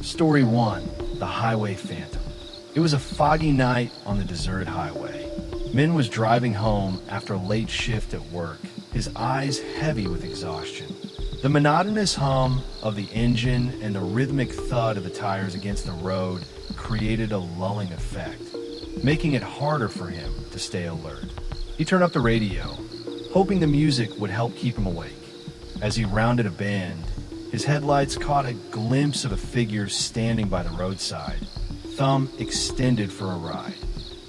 Story 1. The Highway Phantom. It was a foggy night on the deserted highway. Min was driving home after a late shift at work, his eyes heavy with exhaustion. The monotonous hum of the engine and the rhythmic thud of the tires against the road created a lulling effect, making it harder for him to stay alert. He turned up the radio, hoping the music would help keep him awake. As he rounded a bend, his headlights caught a glimpse of a figure standing by the roadside, thumb extended for a ride.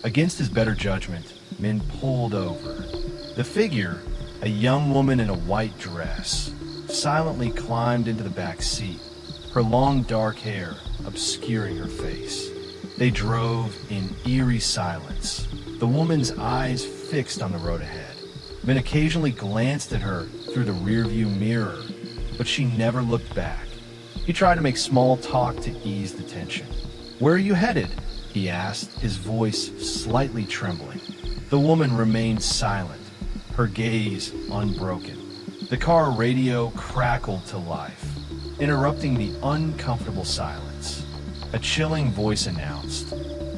Against his better judgment, Min pulled over. The figure, a young woman in a white dress, silently climbed into the back seat, her long dark hair obscuring her face. They drove in eerie silence, the woman's eyes fixed on the road ahead. Min occasionally glanced at her through the rearview mirror, but she never looked back. He tried to make small talk to ease the tension. "Where are you headed?" he asked, his voice slightly trembling. The woman remained silent, her gaze unbroken. The car radio crackled to life, interrupting the uncomfortable silence. A chilling voice announced,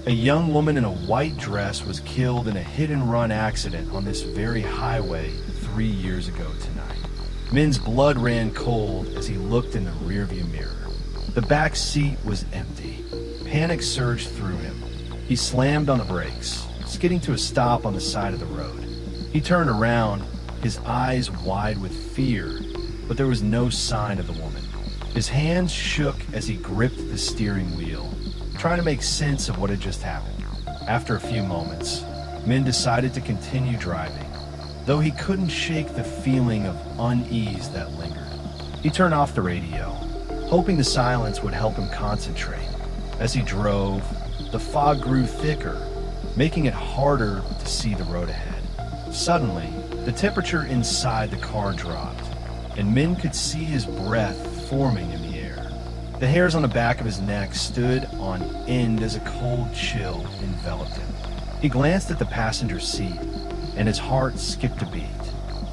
"A young woman in a white dress was killed in a hit-and-run accident on this very highway 3 years ago tonight." Min's blood ran cold as he looked in the rearview mirror. The back seat was empty. Panic surged through him. He slammed on the brakes, skidding to a stop on the side of the road. He turned around, his eyes wide with fear, but there was no sign of the woman. His hands shook as he gripped the steering wheel, trying to make sense of what had just happened. After a few moments, Min decided to continue driving, though he couldn't shake the feeling of unease that lingered. He turned off the radio, hoping the silence would help him concentrate. As he drove, the fog grew thicker, making it harder to see the road ahead. Suddenly, the temperature inside the car dropped, and Min could see his breath forming in the air. The hairs on the back of his neck stood on end as a cold chill enveloped him. He glanced at the passenger seat, and his heart skipped a beat.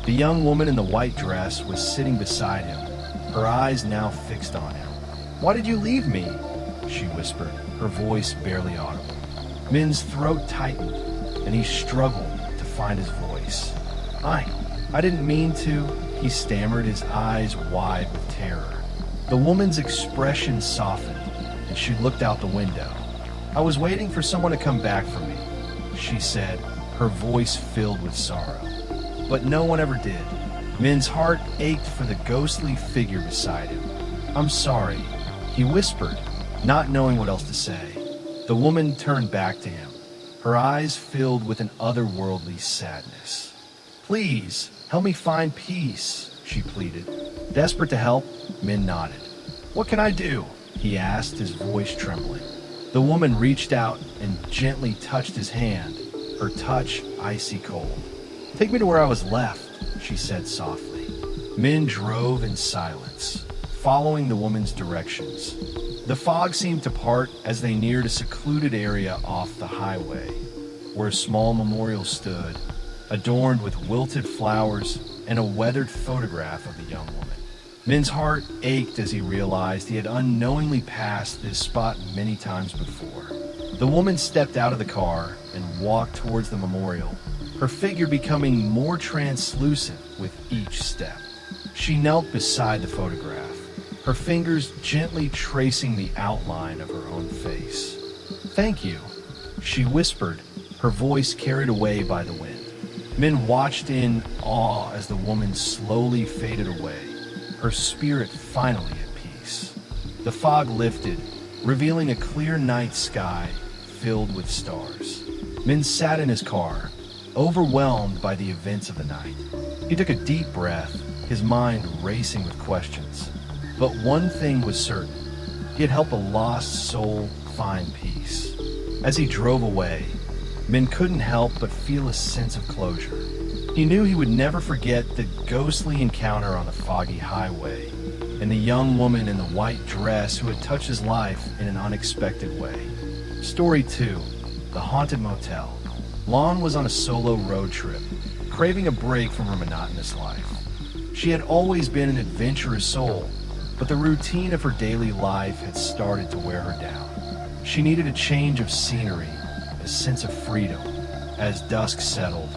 The young woman in the white dress was sitting beside him, her eyes now fixed on him. "Why did you leave me?" she whispered, her voice barely audible. Min's throat tightened, and he struggled to find his voice. I didn't mean to," he stammered, his eyes wide with terror. The woman's expression softened, and she looked out the window. "I was waiting for someone to come back for me," she said, her voice filled with sorrow. But no one ever did. Min's heart ached for the ghostly figure beside him. "I'm sorry," he whispered, not knowing what else to say. The woman turned back to him, her eyes filled with an otherworldly sadness. "Please, help me find peace," she pleaded. Desperate to help, Min nodded. "What can I do?" he asked, his voice trembling. The woman reached out and gently touched his hand, her touch icy cold. "Take me to where I was left," she said softly. Min drove in silence, following the woman's directions. The fog seemed to part as they neared a secluded area off the highway, where a small memorial stood, adorned with wilted flowers and a weathered photograph of the young woman. Min's heart ached as he realized he had unknowingly passed this spot many times before. The woman stepped out of the car and walked towards the memorial, her figure becoming more translucent with each step. She knelt beside the photograph, her fingers gently tracing the outline of her own face. "Thank you," she whispered, her voice carried away by the wind. Min watched in awe as the woman slowly faded away, her spirit finally at peace. The fog lifted, revealing a clear night sky filled with stars. Min sat in his car, overwhelmed by the events of the night. He took a deep breath, his mind racing with questions. But one thing was certain: he had helped a lost soul find peace. As he drove away, Min couldn't help but feel a sense of closure. He knew he would never forget the ghostly encounter on the foggy highway, and the young woman in the white dress who had touched his life in an unexpected way. Story 2. The Haunted Motel. Lon was on a solo road trip, craving a break from her monotonous life. She had always been an adventurous soul, but the routine of her daily life had started to wear her down. She needed a change of scenery, a sense of freedom. As dusk settled,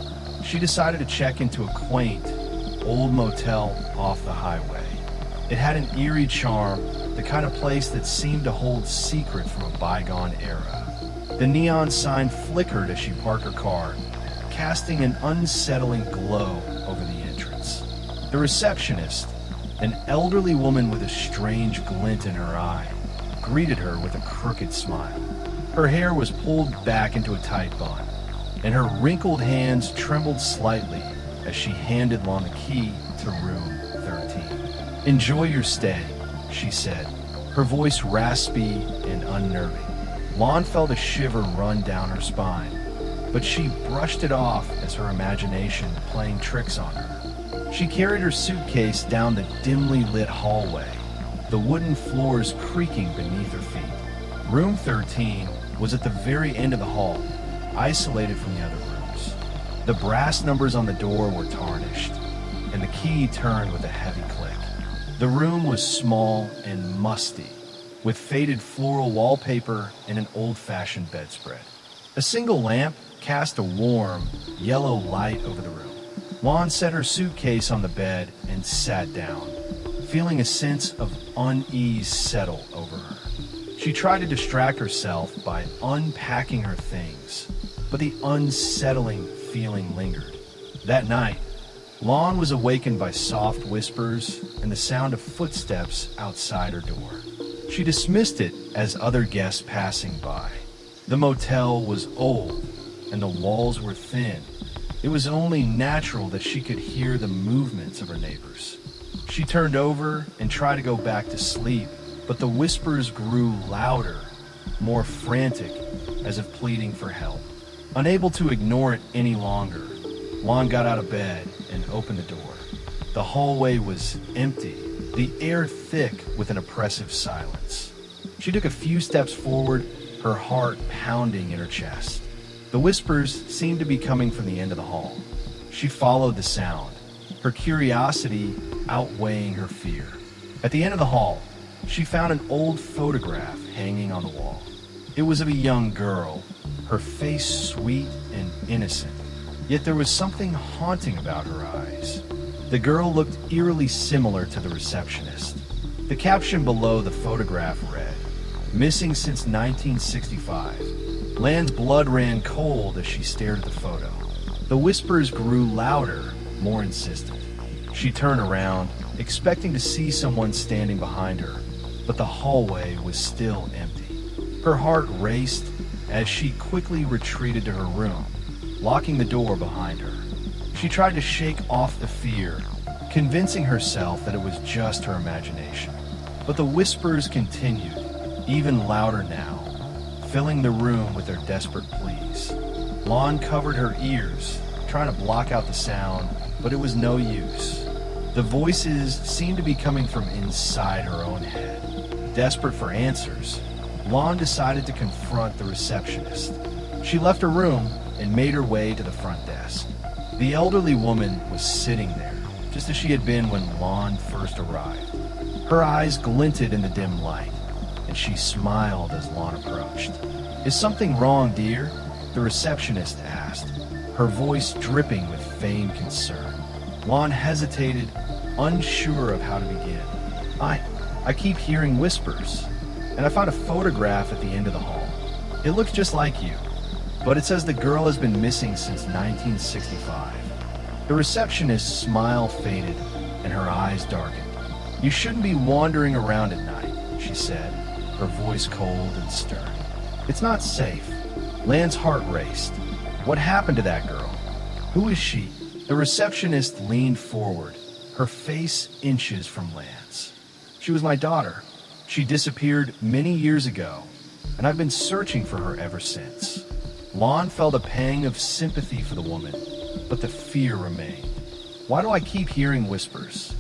she decided to check into a quaint, old motel off the highway. It had an eerie charm, the kind of place that seemed to hold secret from a bygone era. The neon sign flickered as she parked her car, casting an unsettling glow over the entrance. The receptionist, an elderly woman with a strange glint in her eye, greeted her with a crooked smile. Her hair was pulled back into a tight bun, and her wrinkled hands trembled slightly as she handed Lon the key to room 13. "Enjoy your stay," she said, her voice raspy and unnerving. Lon felt a shiver run down her spine, but she brushed it off as her imagination playing tricks on her. She carried her suitcase down the dimly lit hallway, the wooden floors creaking beneath her feet. Room 13 was at the very end of the hall, isolated from the other rooms. The brass numbers on the door were tarnished, and the key turned with a heavy click. The room was small and musty, with faded floral wallpaper and an old-fashioned bedspread. A single lamp cast a warm, yellow light over the room. Lon set her suitcase on the bed and sat down, feeling a sense of unease settle over her. She tried to distract herself by unpacking her things, but the unsettling feeling lingered. That night, Lon was awakened by soft whispers and the sound of footsteps outside her door. She dismissed it as other guests passing by. The motel was old, and the walls were thin. It was only natural that she could hear the movements of her neighbors. She turned over and tried to go back to sleep, but the whispers grew louder, more frantic, as if pleading for help. Unable to ignore it any longer, Lon got out of bed and opened the door. The hallway was empty, the air thick with an oppressive silence. She took a few steps forward, her heart pounding in her chest. The whispers seemed to be coming from the end of the hall. She followed the sound, her curiosity outweighing her fear. At the end of the hall, she found an old photograph hanging on the wall. It was of a young girl, her face sweet and innocent, yet there was something haunting about her eyes. The girl looked eerily similar to the receptionist. The caption below the photograph read, "Missing since 1965. Lan's blood ran cold as she stared at the photo. The whispers grew louder, more insistent. She turned around, expecting to see someone standing behind her, but the hallway was still empty. Her heart raced as she quickly retreated to her room, locking the door behind her. She tried to shake off the fear, convincing herself that it was just her imagination. But the whispers continued, even louder now, filling the room with their desperate pleas. Lon covered her ears, trying to block out the sound, but it was no use. The voices seemed to be coming from inside her own head. Desperate for answers, Lon decided to confront the receptionist. She left her room and made her way to the front desk. The elderly woman was sitting there, just as she had been when Lon first arrived. Her eyes glinted in the dim light, and she smiled as Lon approached. "Is something wrong, dear?" the receptionist asked, her voice dripping with feigned concern. Lon hesitated, unsure of how to begin. I keep hearing whispers, and I found a photograph at the end of the hall. It looks just like you, but it says the girl has been missing since 1965. The receptionist's smile faded, and her eyes darkened. "You shouldn't be wandering around at night," she said, her voice cold and stern. "It's not safe." Lan's heart raced. What happened to that girl? Who is she? The receptionist leaned forward, her face inches from Lan's. "She was my daughter. She disappeared many years ago, and I've been searching for her ever since." Lon felt a pang of sympathy for the woman, but the fear remained. "Why do I keep hearing whispers?"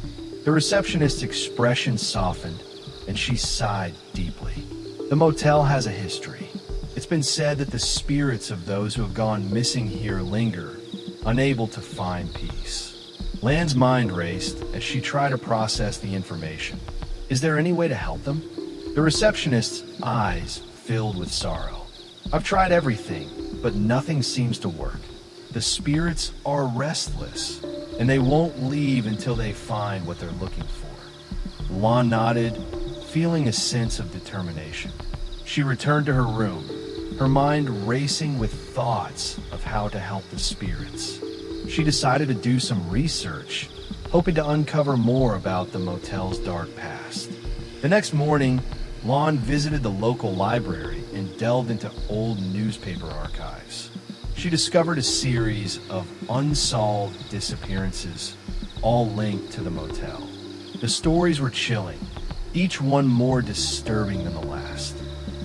The receptionist's expression softened, and she sighed deeply. "The motel has a history. It's been said that the spirits of those who have gone missing here linger, unable to find peace." Lan's mind raced as she tried to process the information. Is there any way to help them? The receptionist's eyes filled with sorrow. I've tried everything, but nothing seems to work. The spirits are restless, and they won't leave until they find what they're looking for. Lon nodded, feeling a sense of determination. She returned to her room, her mind racing with thoughts of how to help the spirits. She decided to do some research, hoping to uncover more about the motel's dark past. The next morning, Lon visited the local library and delved into old newspaper archives. She discovered a series of unsolved disappearances, all linked to the motel. The stories were chilling, each one more disturbing than the last.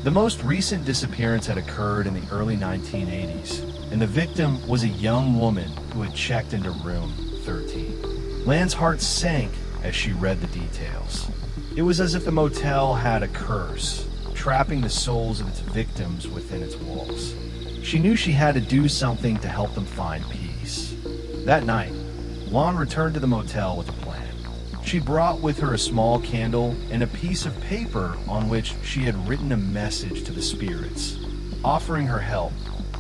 The most recent disappearance had occurred in the early 1980s, and the victim was a young woman who had checked into room 13. Lan's heart sank as she read the details. It was as if the motel had a curse, trapping the souls of its victims within its walls. She knew she had to do something to help them find peace. That night, Lon returned to the motel with a plan. She brought with her a small candle and a piece of paper on which she had written a message to the spirits, offering her help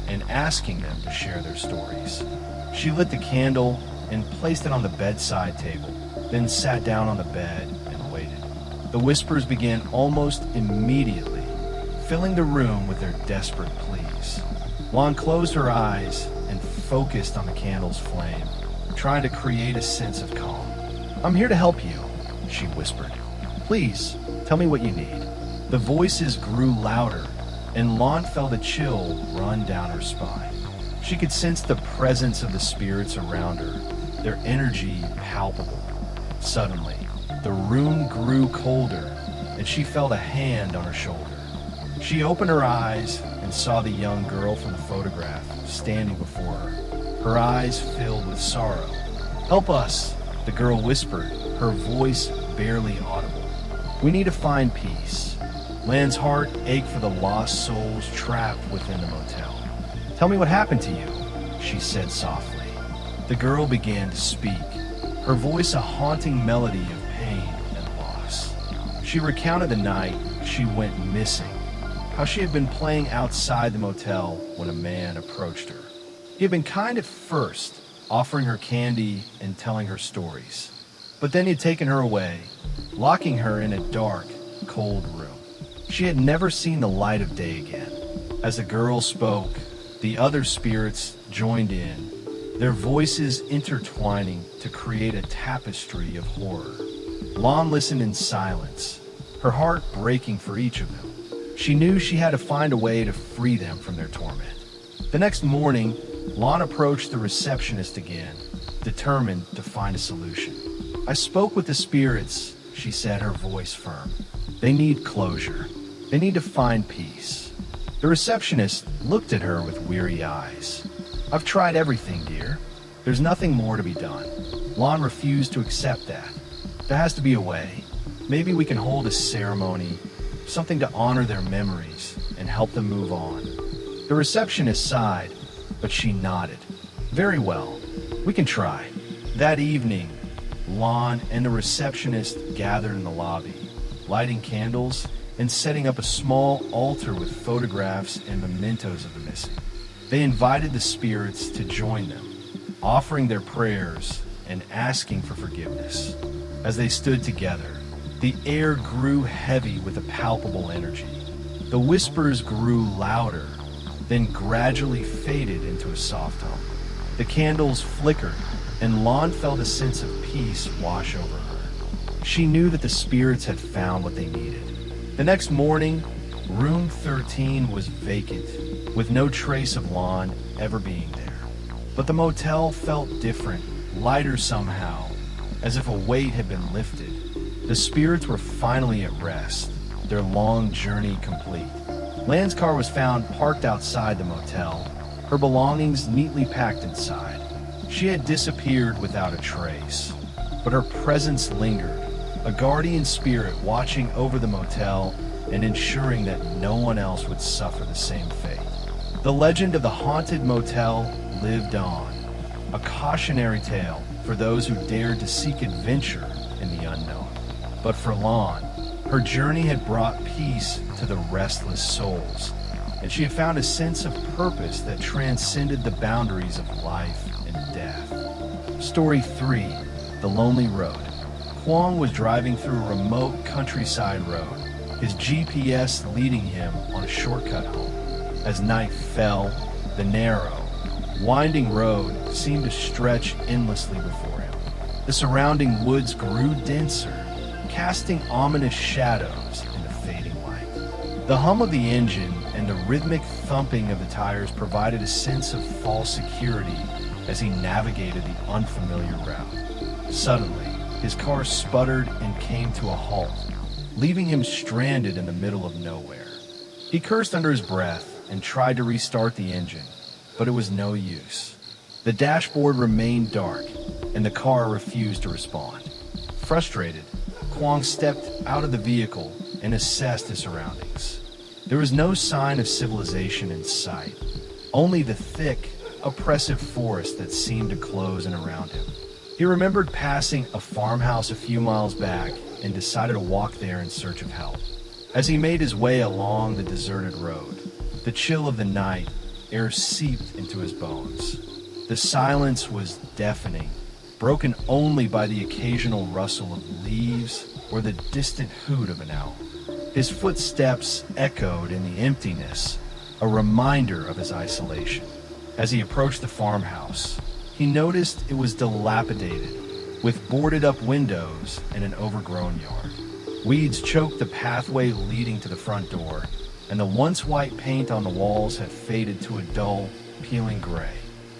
and asking them to share their stories. She lit the candle and placed it on the bedside table, then sat down on the bed and waited. The whispers began almost immediately, filling the room with their desperate pleas. Lon closed her eyes and focused on the candle's flame, trying to create a sense of calm. "I'm here to help you," she whispered. "Please, tell me what you need." The voices grew louder, and Lon felt a chill run down her spine. She could sense the presence of the spirits around her, their energy palpable. Suddenly, the room grew colder, and she felt a hand on her shoulder. She opened her eyes and saw the young girl from the photograph standing before her, her eyes filled with sorrow. "Help us," the girl whispered, her voice barely audible. "We need to find peace." Lan's heart ached for the lost souls trapped within the motel. "Tell me what happened to you," she said softly. The girl began to speak, her voice a haunting melody of pain and loss. She recounted the night she went missing, how she had been playing outside the motel when a man approached her. He had been kind at first, offering her candy and telling her stories. But then he had taken her away, locking her in a dark, cold room. She had never seen the light of day again. As the girl spoke, the other spirits joined in, their voices intertwining to create a tapestry of horror. Lon listened in silence, her heart breaking for each of them. She knew she had to find a way to free them from their torment. The next morning, Lon approached the receptionist again, determined to find a solution. "I spoke with the spirits," she said, her voice firm. "They need closure. They need to find peace." The receptionist looked at her with weary eyes. "I've tried everything, dear. There's nothing more to be done." Lon refused to accept that. "There has to be a way. Maybe we can hold a ceremony, something to honor their memories and help them move on." The receptionist sighed, but she nodded. "Very well, we can try." That evening, Lon and the receptionist gathered in the lobby, lighting candles and setting up a small altar with photographs and mementos of the missing. They invited the spirits to join them, offering their prayers and asking for forgiveness. As they stood together, the air grew heavy with a palpable energy. The whispers grew louder, then gradually faded into a soft hum. The candles flickered, and Lon felt a sense of peace wash over her. She knew that the spirits had found what they needed. The next morning, room 13 was vacant, with no trace of Lon ever being there. But the motel felt different, lighter somehow, as if a weight had been lifted. The spirits were finally at rest, their long journey complete. Lan's car was found parked outside the motel, her belongings neatly packed inside. She had disappeared without a trace, but her presence lingered, a guardian spirit watching over the motel and ensuring that no one else would suffer the same fate. The legend of the haunted motel lived on, a cautionary tale for those who dared to seek adventure in the unknown. But for Lon, Her journey had brought peace to the restless souls, and she had found a sense of purpose that transcended the boundaries of life and death. Story 3. The Lonely Road. Kwong was driving through a remote countryside road, his GPS leading him on a shortcut home. As night fell, the narrow, winding road seemed to stretch endlessly before him. The surrounding woods grew denser, casting ominous shadows in the fading light. The hum of the engine and the rhythmic thumping of the tires provided a sense of false security as he navigated the unfamiliar route. Suddenly, his car sputtered and came to a halt, leaving him stranded in the middle of nowhere. He cursed under his breath and tried to restart the engine, but it was no use. The dashboard remained dark, and the car refused to respond. Frustrated, Kwong stepped out of the vehicle and assessed his surroundings. There was no sign of civilization in sight, only the thick, oppressive forest that seemed to close in around him. He remembered passing a farmhouse a few miles back and decided to walk there in search of help. As he made his way along the deserted road, the chill of the night air seeped into his bones. The silence was deafening, broken only by the occasional rustle of leaves or the distant hoot of an owl. His footsteps echoed in the emptiness, a reminder of his isolation. As he approached the farmhouse, he noticed it was dilapidated, with boarded-up windows and an overgrown yard. Weeds choked the pathway leading to the front door, and the once white paint on the walls had faded to a dull, peeling gray.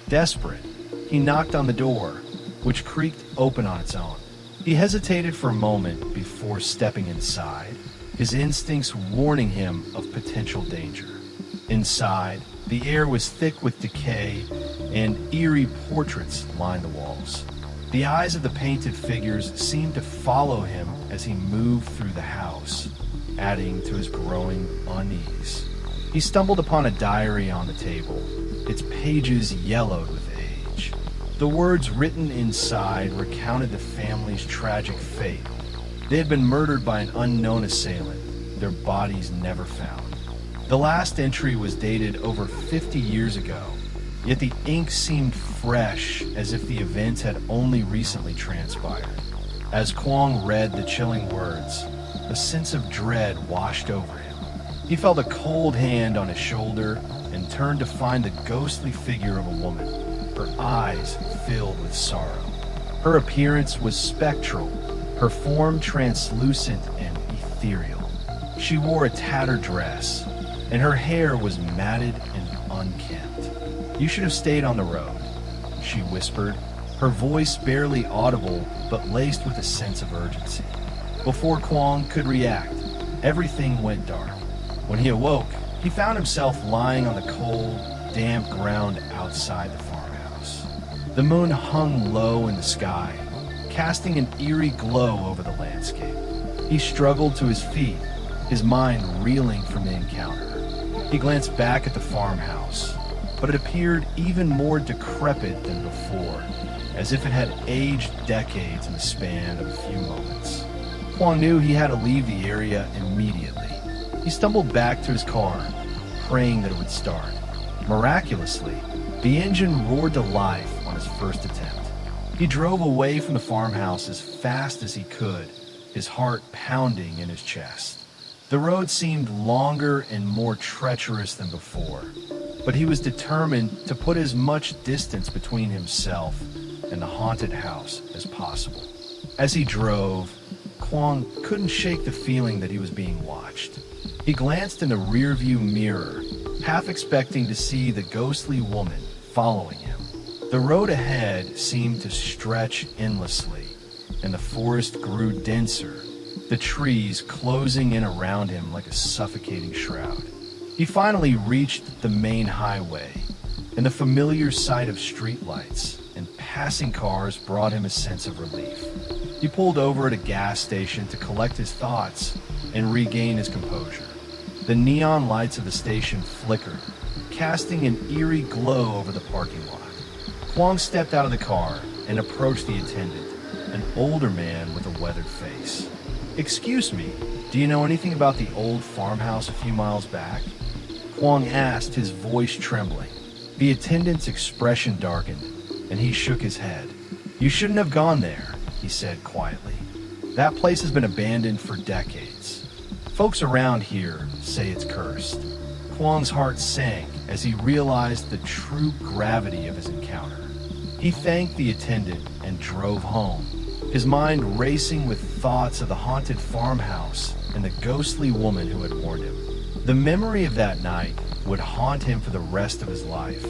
Desperate, he knocked on the door, which creaked open on its own. He hesitated for a moment before stepping inside, his instincts warning him of potential danger. Inside, the air was thick with decay, and eerie portraits lined the walls. The eyes of the painted figures seemed to follow him as he moved through the house, adding to his growing unease. He stumbled upon a diary on the table, its pages yellowed with age. The words written inside recounted the family's tragic fate. They had been murdered by an unknown assailant, their bodies never found. The last entry was dated over 50 years ago, yet the ink seemed fresh, as if the events had only recently transpired. As Kwong read the chilling words, a sense of dread washed over him. He felt a cold hand on his shoulder and turned to find the ghostly figure of a woman, her eyes filled with sorrow. Her appearance was spectral, her form translucent and ethereal. She wore a tattered dress, and her hair was matted and unkempt. "You should have stayed on the road," she whispered, her voice barely audible but laced with a sense of urgency. Before Kwong could react, everything went dark. When he awoke, he found himself lying on the cold, damp ground outside the farmhouse. The moon hung low in the sky, casting an eerie glow over the landscape. He struggled to his feet, his mind reeling from the encounter. He glanced back at the farmhouse, but it appeared even more decrepit than before, as if it had aged decades in the span of a few moments. Kwong knew he had to leave the area immediately. He stumbled back to his car, praying that it would start. Miraculously, the engine roared to life on his first attempt. He drove away from the farmhouse as fast as he could, his heart pounding in his chest. The road seemed longer and more treacherous than before, but he was determined to put as much distance between himself and the haunted house as possible. As he drove, Kwong couldn't shake the feeling that he was being watched. He glanced in the rearview mirror, half expecting to see the ghostly woman following him. The road ahead seemed to stretch endlessly, and the forest grew denser, the trees closing in around him like a suffocating shroud. He finally reached the main highway, and the familiar sight of streetlights and passing cars brought him a sense of relief. He pulled over at a gas station to collect his thoughts and regain his composure. The neon lights of the station flickered, casting an eerie glow over the parking lot. Kwong stepped out of the car and approached the attendant, an older man with a weathered face. "Excuse me, Do you know anything about the old farmhouse a few miles back? Kwong asked, his voice trembling. The attendant's expression darkened, and he shook his head. You shouldn't have gone there, he said quietly. That place has been abandoned for decades. Folks around here say it's cursed. Kwong's heart sank as he realized the true gravity of his encounter. He thanked the attendant and drove home, his mind racing with thoughts of the haunted farmhouse and the ghostly woman who had warned him. The memory of that night would haunt him for the rest of his life,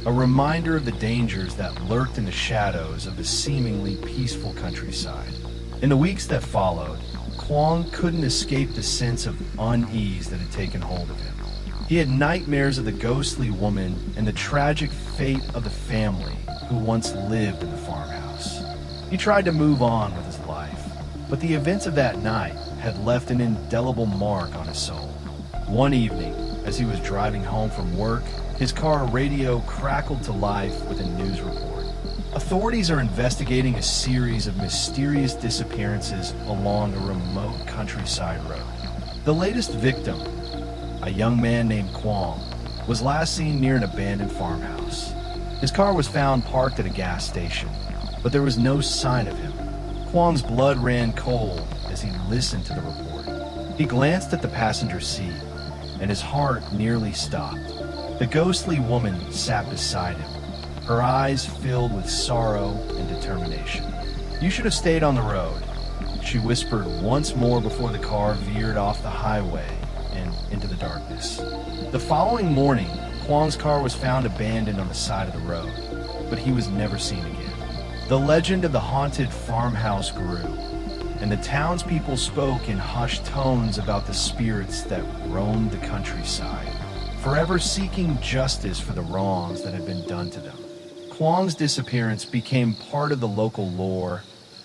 a reminder of the dangers that lurked in the shadows of the seemingly peaceful countryside. In the weeks that followed, Kwong couldn't escape the sense of unease that had taken hold of him. He had nightmares of the ghostly woman and the tragic fate of the family who once lived in the farmhouse. He tried to move on with his life, but the events of that night had left an indelible mark on his soul. One evening, as he was driving home from work, his car radio crackled to life with a news report. Authorities are investigating a series of mysterious disappearances along a remote countryside road. The latest victim, a young man named Kwong, was last seen near an abandoned farmhouse. His car was found parked at a gas station, but there was no sign of him. Kwong's blood ran cold as he listened to the report. He glanced at the passenger seat, and his heart nearly stopped. The ghostly woman sat beside him, her eyes filled with sorrow and determination. You should have stayed on the road, she whispered once more before the car veered off the highway and into the darkness. The following morning, Kwong's car was found abandoned on the side of the road, but he was never seen again. The legend of the haunted farmhouse grew, and the townspeople spoke in hushed tones about the spirits that roamed the countryside, forever seeking justice for the wrongs that had been done to them. Kwong's disappearance became part of the local lore,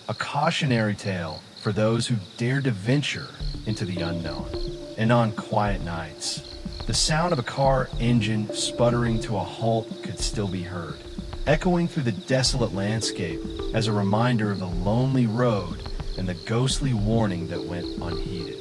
a cautionary tale for those who dared to venture into the unknown. And on quiet nights, the sound of a car engine sputtering to a halt could still be heard, echoing through the desolate landscape as a reminder of the lonely road and the ghostly warning that went unheeded.